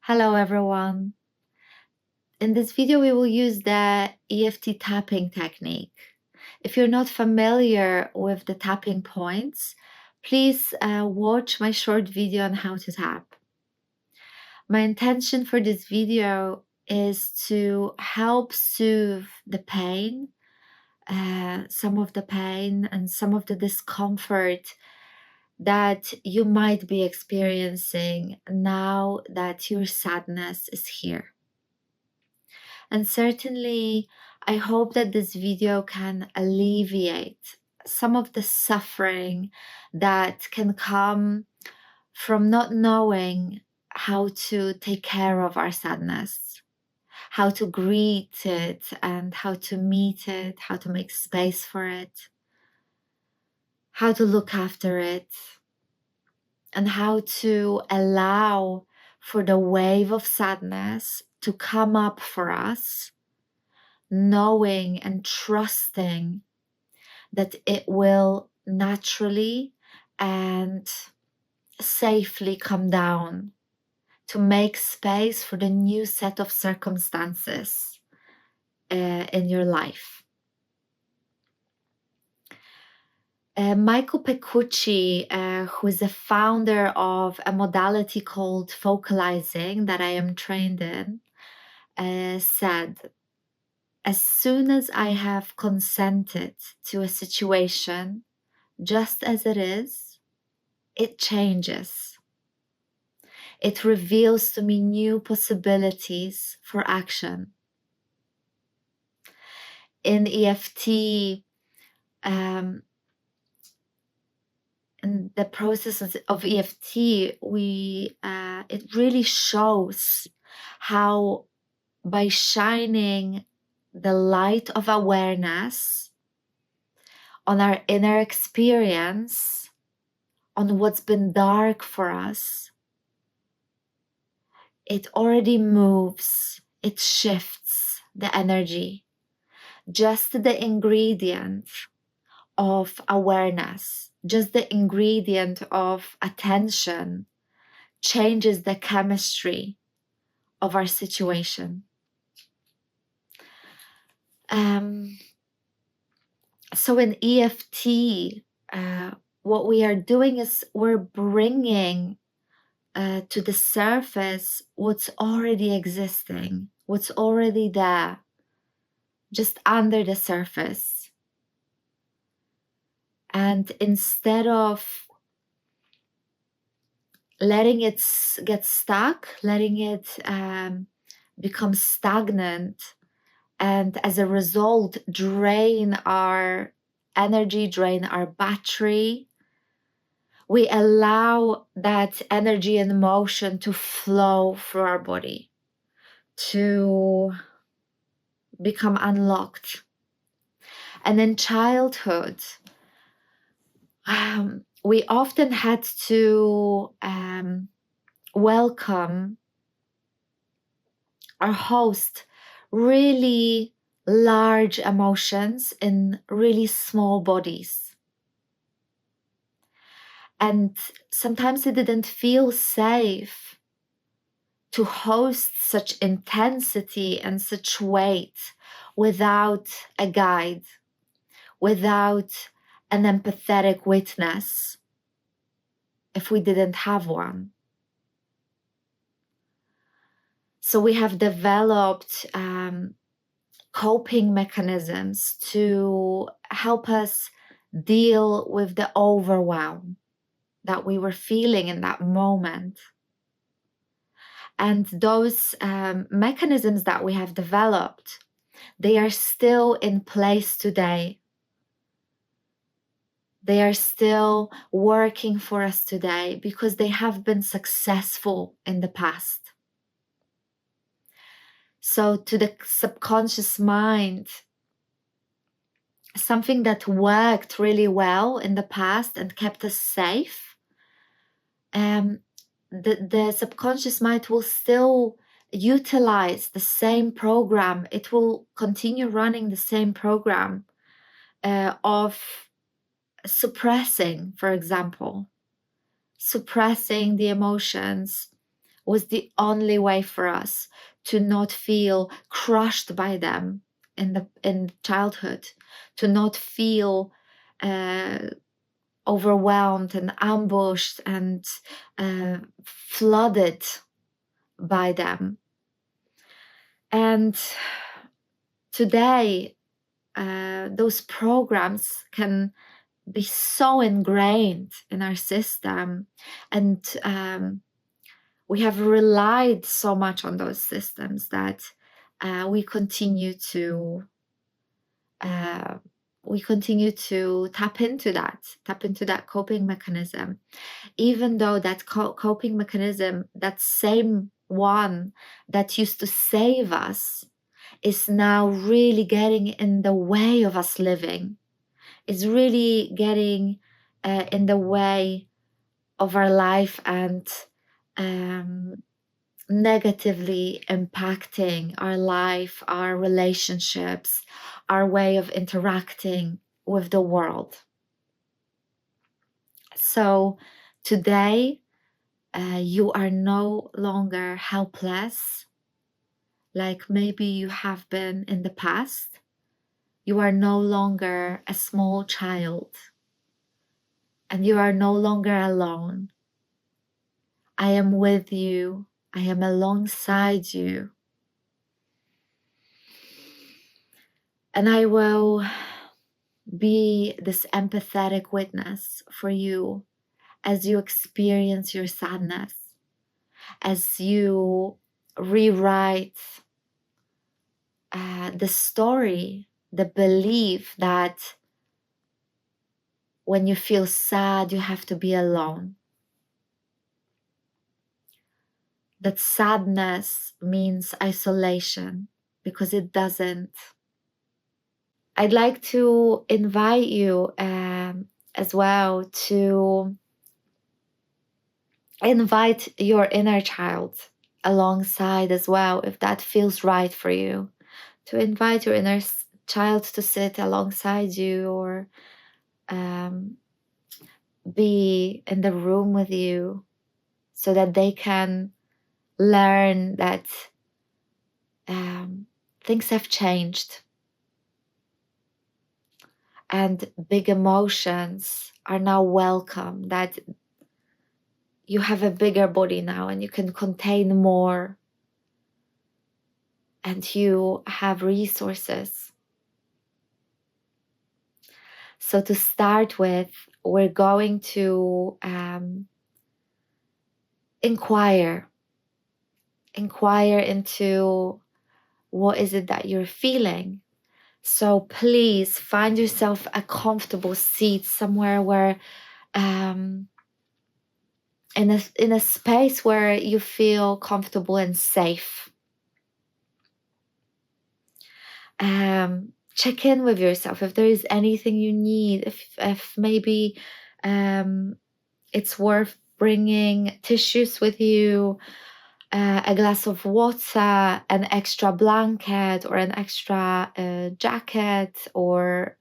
Hello everyone. In this video we will use the EFT tapping technique. If you're not familiar with the tapping points, please watch my short video on how to tap. My intention for this video is to help soothe the pain, some of the pain and some of the discomfort that you might be experiencing now that your sadness is here. And certainly, I hope that this video can alleviate some of the suffering that can come from not knowing how to take care of our sadness, how to greet it and how to meet it, how to make space for it, how to look after it, and how to allow for the wave of sadness to come up for us, knowing and trusting that it will naturally and safely come down to make space for the new set of circumstances in your life. Michael Pecucci, who is the founder of a modality called focalizing that I am trained in, said, "As soon as I have consented to a situation just as it is, it changes. It reveals to me new possibilities for action." In EFT, in the process of EFT, it really shows how by shining the light of awareness on our inner experience, on what's been dark for us, it already moves, it shifts the energy. Just the ingredient of awareness, just the ingredient of attention changes the chemistry of our situation. So in EFT, what we are doing is we're bringing to the surface what's already existing, what's already there, just under the surface. And instead of letting it get stuck, letting it become stagnant, and as a result drain our energy, drain our battery, we allow that energy and motion to flow through our body, to become unlocked. And in childhood, we often had to welcome or host really large emotions in really small bodies. And sometimes it didn't feel safe to host such intensity and such weight without a guide, without an empathetic witness, if we didn't have one. So we have developed coping mechanisms to help us deal with the overwhelm that we were feeling in that moment. And those mechanisms that we have developed, they are still in place today. They are still working for us today because they have been successful in the past. So to the subconscious mind, something that worked really well in the past and kept us safe, the subconscious mind will still utilize the same program. It will continue running the same program of suppressing, for example, suppressing the emotions was the only way for us to not feel crushed by them in childhood, to not feel overwhelmed and ambushed and flooded by them. And today, those programs can be so ingrained in our system, and we have relied so much on those systems that we continue to tap into that coping mechanism, even though that coping mechanism, that same one that used to save us, is now really getting in the way of us living, is really getting in the way of our life, and negatively impacting our life, our relationships, our way of interacting with the world. So today, you are no longer helpless like maybe you have been in the past. You are no longer a small child, and you are no longer alone. I am with you. I am alongside you. And I will be this empathetic witness for you as you experience your sadness, as you rewrite the story, the belief that when you feel sad, you have to be alone. That sadness means isolation, because it doesn't. I'd like to invite you as well to invite your inner child alongside as well, if that feels right for you. To invite your inner child to sit alongside you, or be in the room with you, so that they can learn that things have changed, and big emotions are now welcome, that you have a bigger body now and you can contain more, and you have resources. So to start with, we're going to inquire into what is it that you're feeling. So please find yourself a comfortable seat somewhere where in a space where you feel comfortable and safe. Check in with yourself if there is anything you need, if maybe it's worth bringing tissues with you, a glass of water, an extra blanket, or an extra jacket, or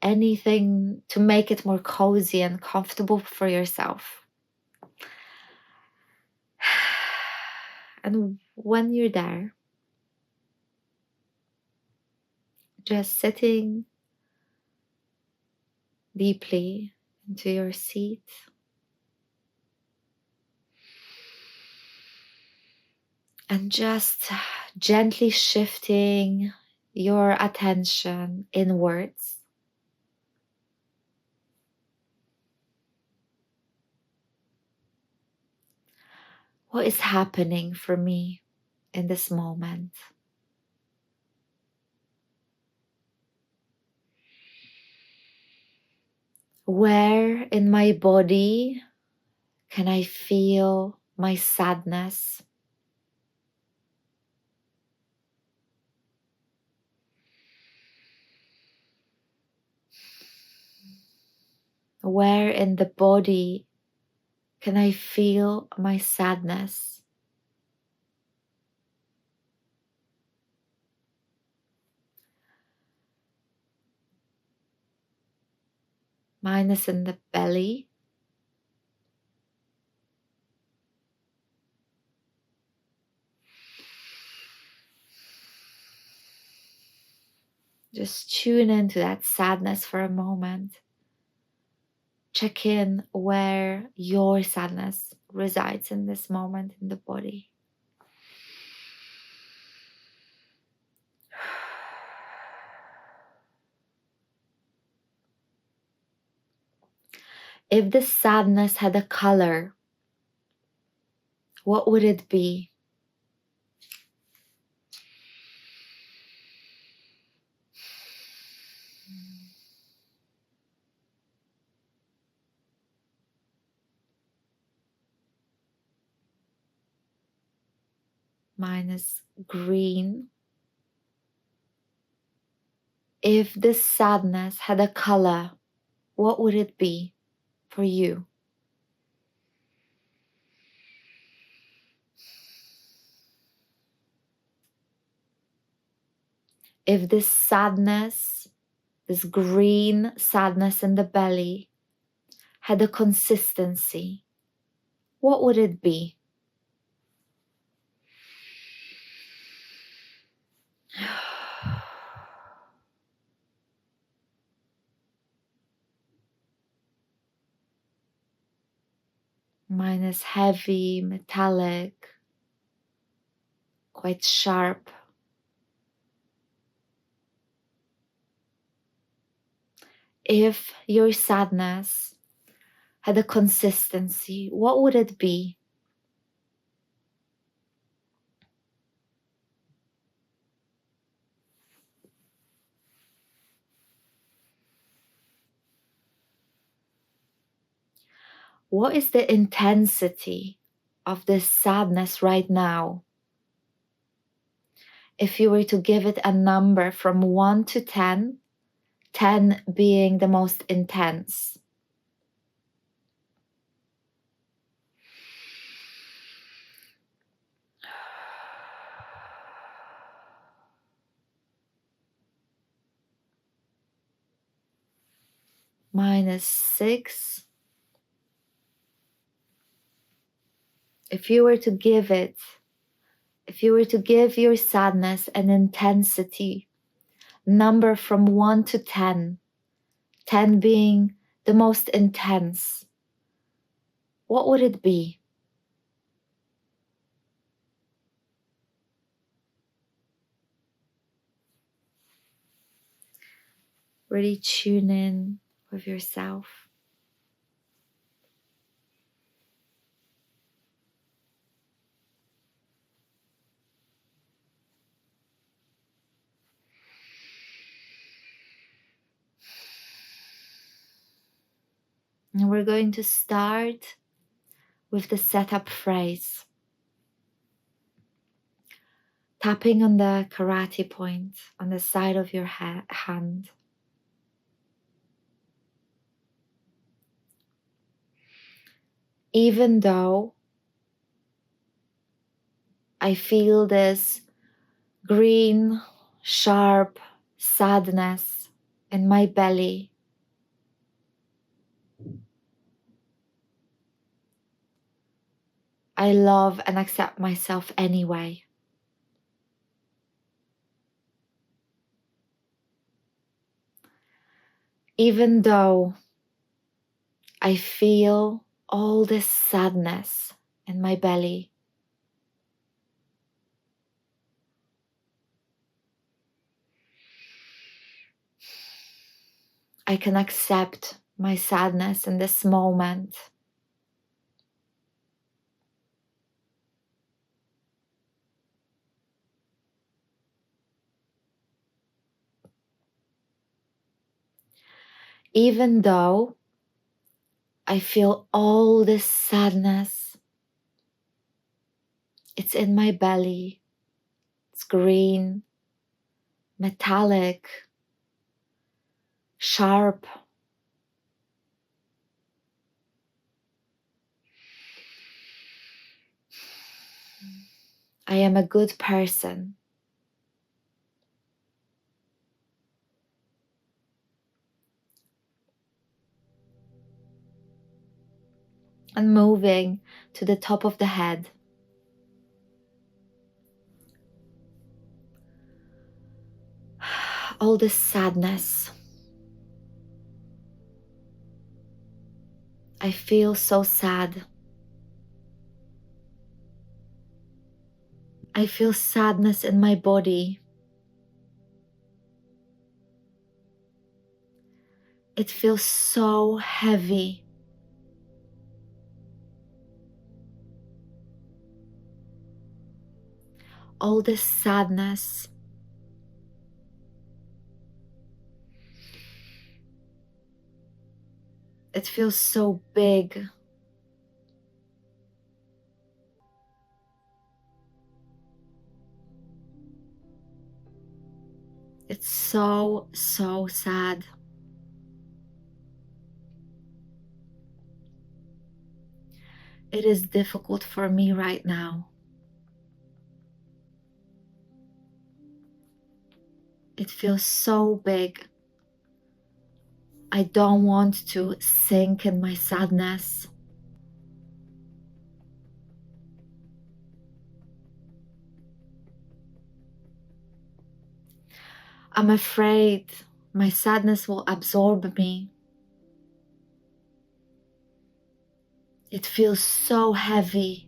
anything to make it more cozy and comfortable for yourself. And when you're there, just sitting deeply into your seat, and just gently shifting your attention inwards. What is happening for me in this moment? Where in my body can I feel my sadness? Where in the body can I feel my sadness? Mine is in the belly, Just tune into that sadness for a moment. Check in where your sadness resides in this moment in the body. If the sadness had a color, what would it be? Mine is green. If this sadness had a color, what would it be for you? If this sadness, this green sadness in the belly, had a consistency, what would it be? Mine is heavy, metallic, quite sharp. If your sadness had a consistency, what would it be? What is the intensity of this sadness right now? If you were to give it a number from 1 to 10, 10 being the most intense. Mine is 6. If you were to give your sadness an intensity number from 1 to 10, 10 being the most intense, what would it be? Really tune in with yourself. And we're going to start with the setup phrase. Tapping on the karate point on the side of your hand. Even though I feel this green, sharp sadness in my belly, I love and accept myself anyway. Even though I feel all this sadness in my belly, I can accept my sadness in this moment. Even though I feel all this sadness, it's in my belly, it's green, metallic, sharp. I am a good person. And moving to the top of the head. all this sadness. I feel so sad. I feel sadness in my body. It feels so heavy. All this sadness. It feels so big. It's so, so sad. It is difficult for me right now. It feels so big. I don't want to sink in my sadness. I'm afraid my sadness will absorb me. It feels so heavy,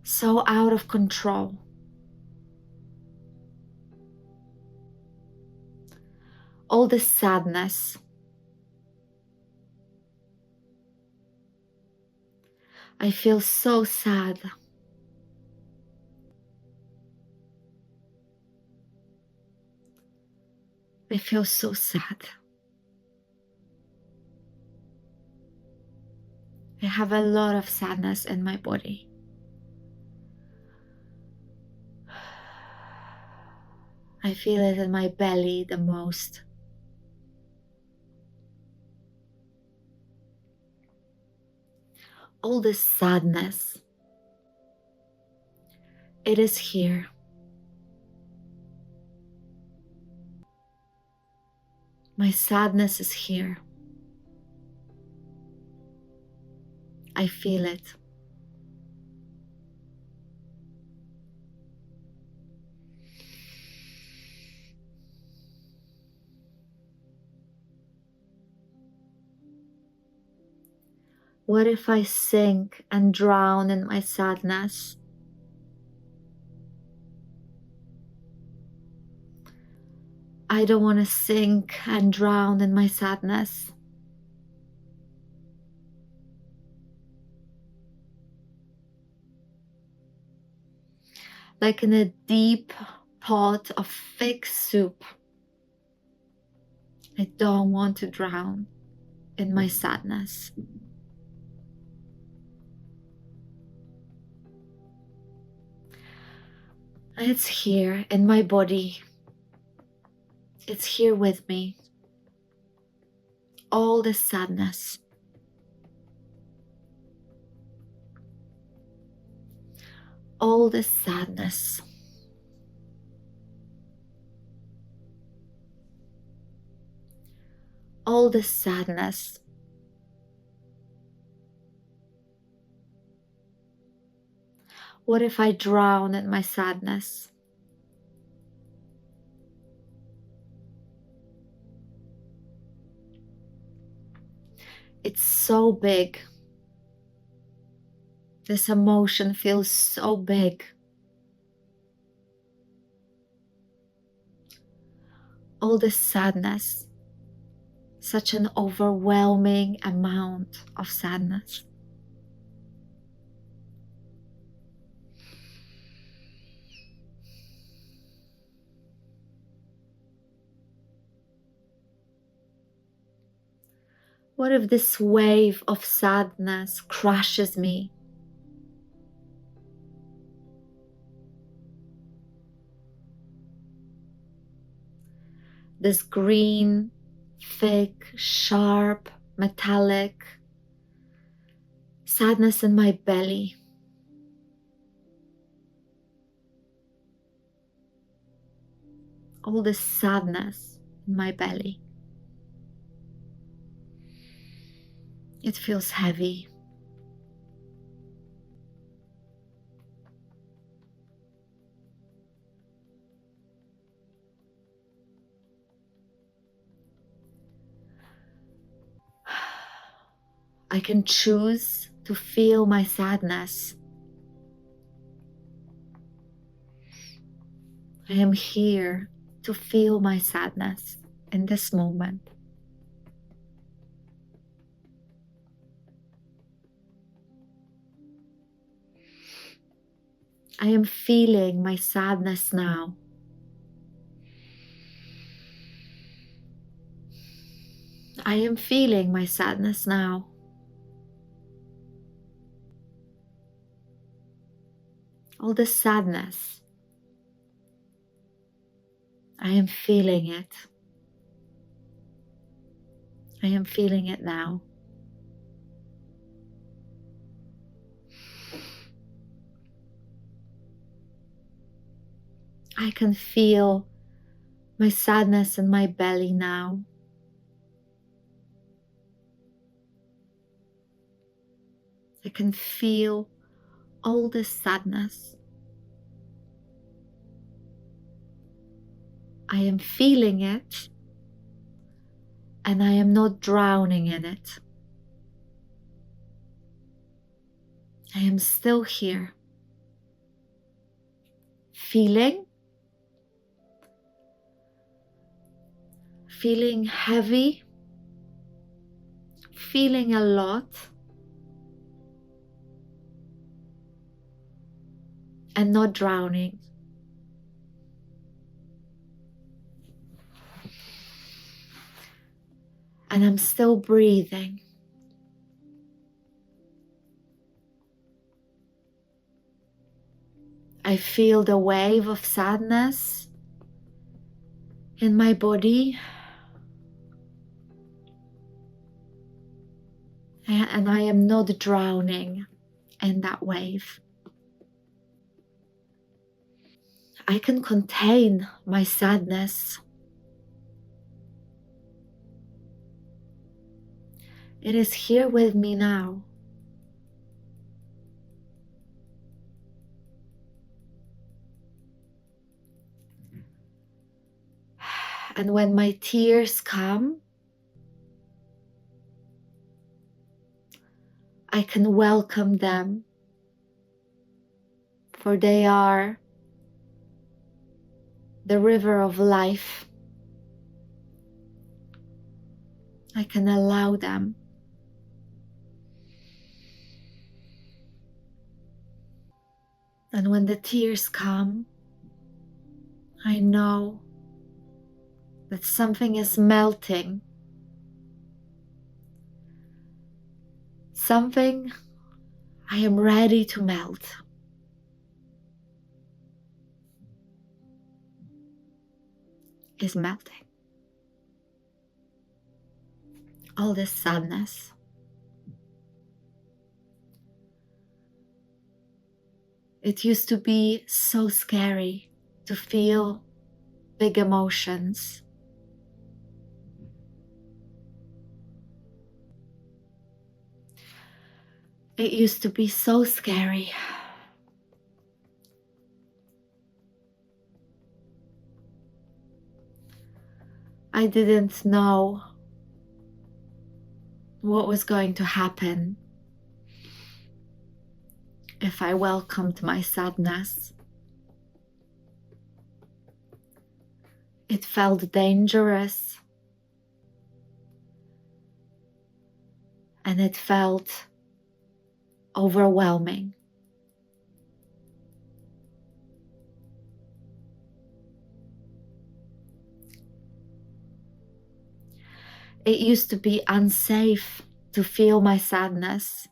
so out of control. All this sadness. I feel so sad. I feel so sad. I have a lot of sadness in my body. I feel it in my belly the most. All this sadness. It is here. My sadness is here. I feel it. What if I sink and drown in my sadness? I don't want to sink and drown in my sadness. Like in a deep pot of thick soup. I don't want to drown in my sadness. It's here in my body. It's here with me. All the sadness. All the sadness. All the sadness. What if I drown in my sadness? It's so big. This emotion feels so big. All the sadness. Such an overwhelming amount of sadness. What if this wave of sadness crushes me? This green, thick, sharp, metallic sadness in my belly. All this sadness in my belly. It feels heavy. I can choose to feel my sadness. I am here to feel my sadness in this moment. I am feeling my sadness now. I am feeling my sadness now. All the sadness. I am feeling it. I am feeling it now. I can feel my sadness in my belly now. I can feel all this sadness. I am feeling it, and I am not drowning in it. I am still here, feeling heavy, feeling a lot, and not drowning. And I'm still breathing. I feel the wave of sadness in my body, and I am not drowning in that wave. I can contain my sadness. It is here with me now. And when my tears come, I can welcome them, for they are the river of life. I can allow them. And when the tears come, I know that something is melting. Something I am ready to melt. Is melting. All this sadness. It used to be so scary to feel big emotions. It used to be so scary. I didn't know what was going to happen if I welcomed my sadness. It felt dangerous, and it felt overwhelming. It used to be unsafe to feel my sadness.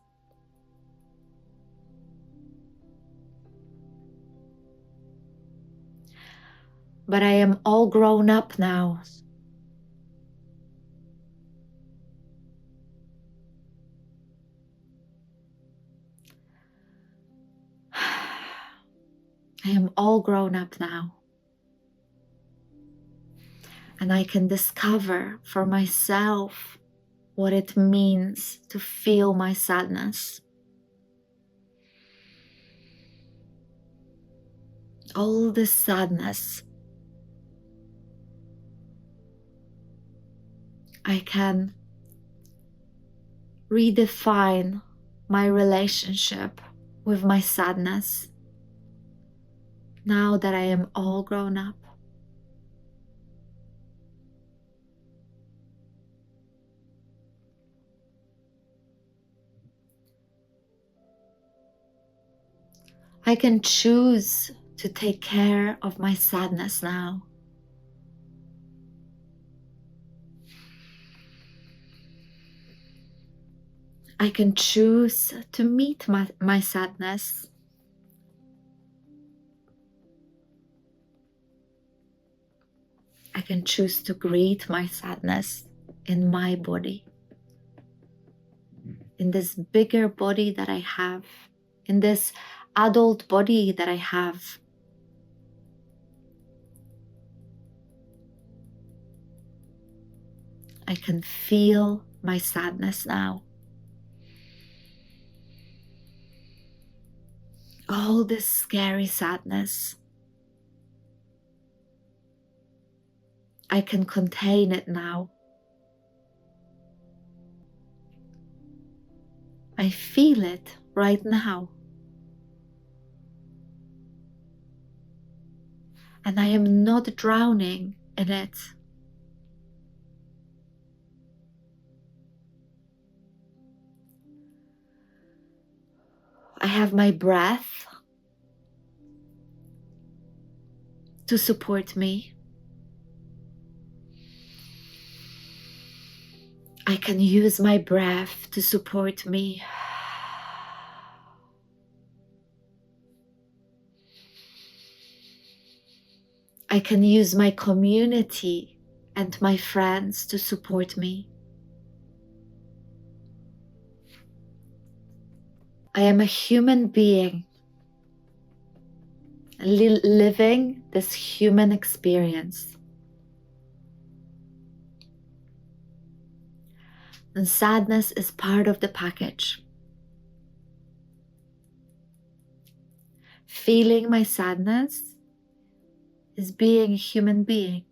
But I am all grown up now. I am all grown up now. And I can discover for myself what it means to feel my sadness. All the sadness. I can redefine my relationship with my sadness now that I am all grown up. I can choose to take care of my sadness now. I can choose to meet my sadness. I can choose to greet my sadness in my body, in this bigger body that I have, in this adult body that I have. I can feel my sadness now. All this scary sadness. I can contain it now. I feel it right now. And I am not drowning in it. I have my breath to support me. I can use my breath to support me. I can use my community and my friends to support me. I am a human being living this human experience. And sadness is part of the package. Feeling my sadness is being a human being.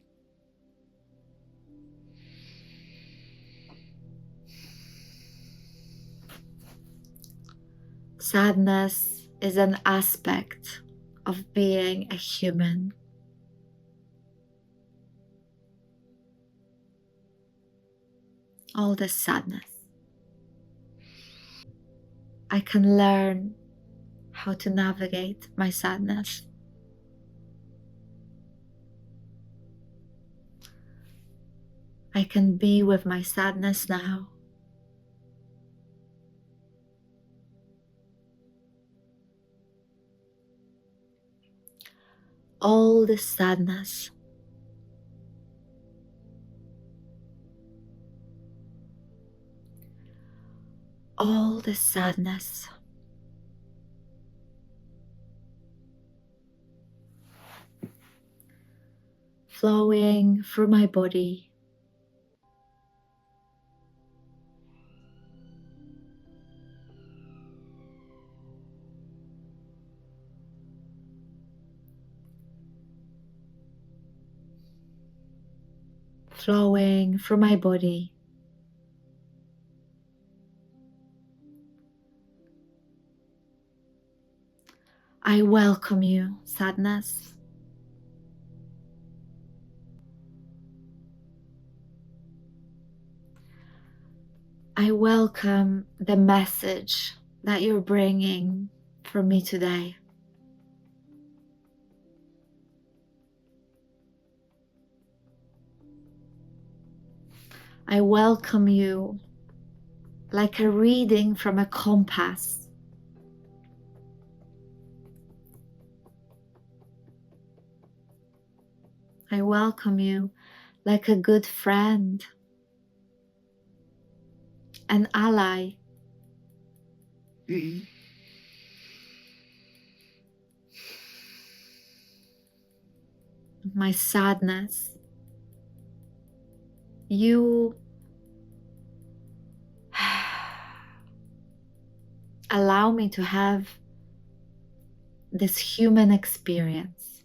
Sadness is an aspect of being a human. All the sadness. I can learn how to navigate my sadness. I can be with my sadness now. All the sadness. All the sadness. Flowing through my body. Flowing through my body. I welcome you, sadness. I welcome the message that you're bringing for me today. I welcome you like a reading from a compass. I welcome you like a good friend, an ally. My sadness. You allow me to have this human experience.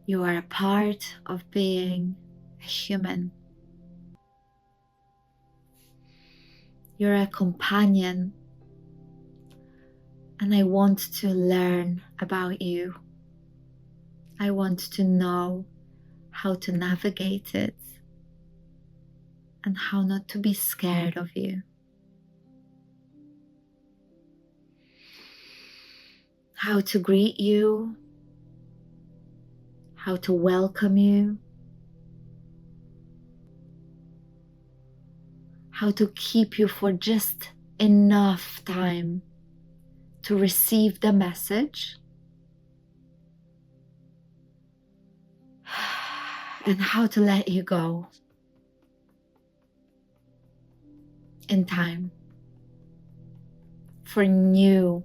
You are a part of being a human. You're a companion, and I want to learn about you. I want to know how to navigate it and how not to be scared of you. How to greet you, how to welcome you, how to keep you for just enough time to receive the message, and how to let you go in time for new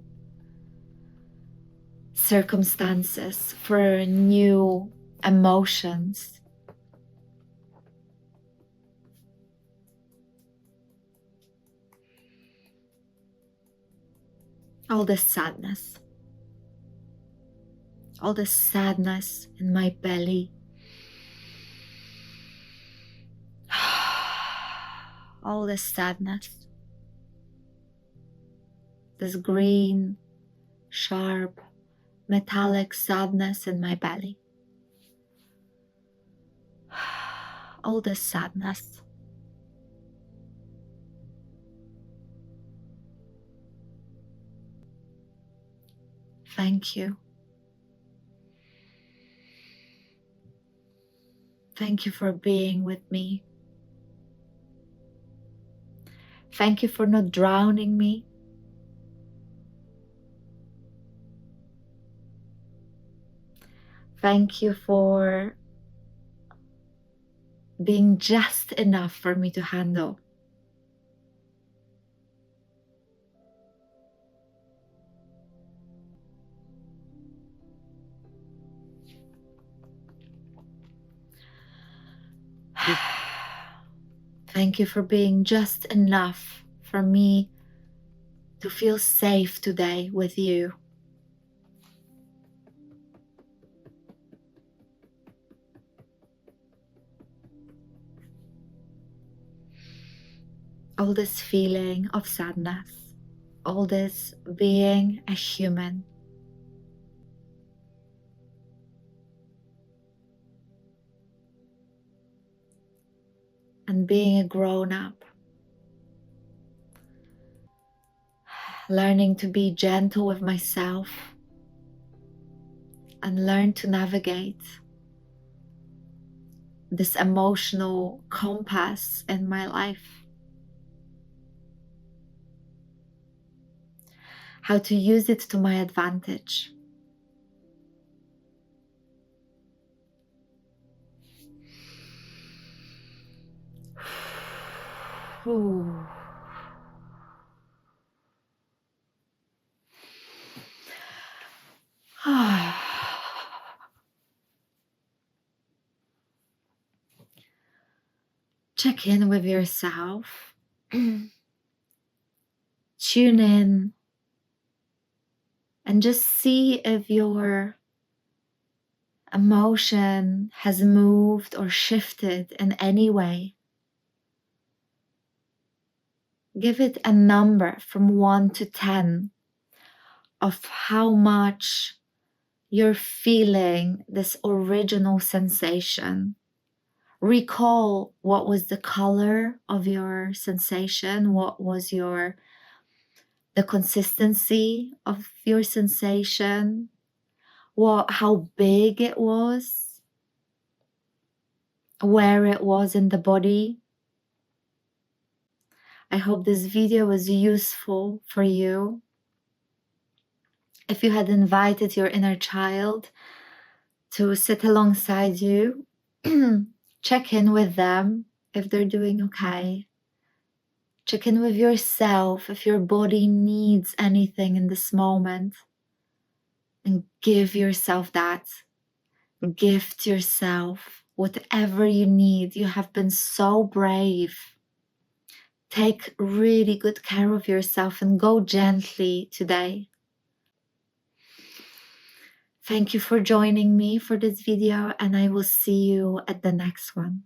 circumstances, for new emotions. All the sadness in my belly, all the sadness, this green, sharp, metallic sadness in my belly, all the sadness. Thank you. Thank you for being with me. Thank you for not drowning me. Thank you for being just enough for me to handle. Thank you for being just enough for me to feel safe today with you. All this feeling of sadness, all this being a human. And being a grown-up. Learning to be gentle with myself and learn to navigate this emotional compass in my life. How to use it to my advantage. Ooh. Check in with yourself. Tune in and just see if your emotion has moved or shifted in any way. Give it a number from 1 to 10 of how much you're feeling this original sensation. Recall what was the color of your sensation, what was the consistency of your sensation, how big it was, where it was in the body. I hope this video was useful for you. If you had invited your inner child to sit alongside you, check in with them if they're doing okay. Check in with yourself if your body needs anything in this moment. And give yourself that. Gift yourself whatever you need. You have been so brave. Take really good care of yourself and go gently today. Thank you for joining me for this video, and I will see you at the next one.